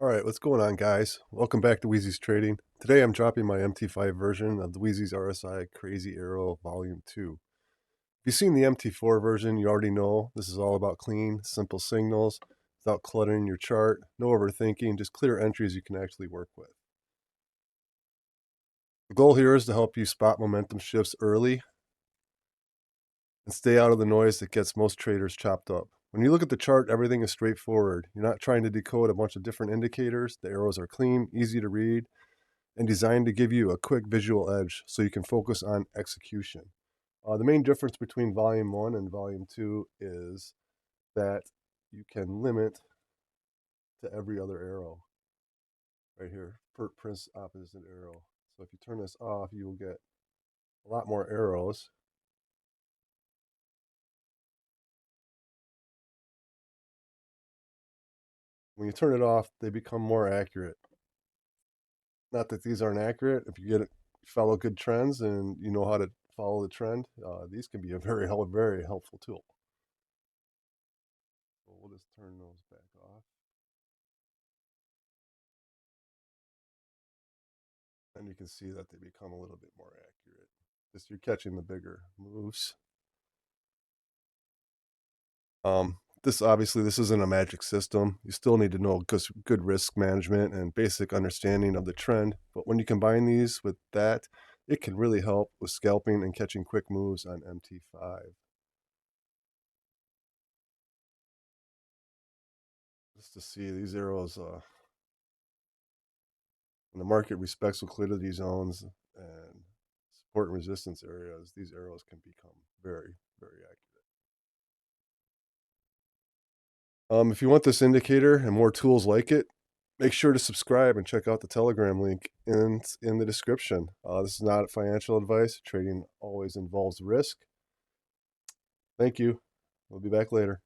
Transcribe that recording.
All right, what's going on, guys? Welcome back to Wiezys Trading. Today I'm dropping my MT5 version of the Wiezys RSI Crazy Arrow Volume 2. If you've seen the MT4 version, you already know this is all about clean, simple signals without cluttering your chart, no overthinking, just clear entries you can actually work with. The goal here is to help you spot momentum shifts early and stay out of the noise that gets most traders chopped up. When you look at the chart, everything is straightforward. You're not trying to decode a bunch of different indicators. The arrows are clean, easy to read, and designed to give you a quick visual edge so you can focus on execution. The main difference between Volume 1 and Volume 2 is that you can limit to every other arrow right here, per Prince opposite arrow. So if you turn this off, you will get a lot more arrows. When you turn it off, they become more accurate. Not that these aren't accurate. If you follow good trends and you know how to follow the trend, these can be a very helpful tool. So we'll just turn those back off. And you can see that they become a little bit more accurate. Just you're catching the bigger moves. This isn't a magic system. You still need to know good risk management and basic understanding of the trend. But when you combine these with that, it can really help with scalping and catching quick moves on MT5. Just to see these arrows, when the market respects liquidity zones and support and resistance areas, these arrows can become very accurate. If you want this indicator and more tools like it, make sure to subscribe and check out the Telegram link in the description. This is not financial advice. Trading always involves risk. Thank you. We'll be back later.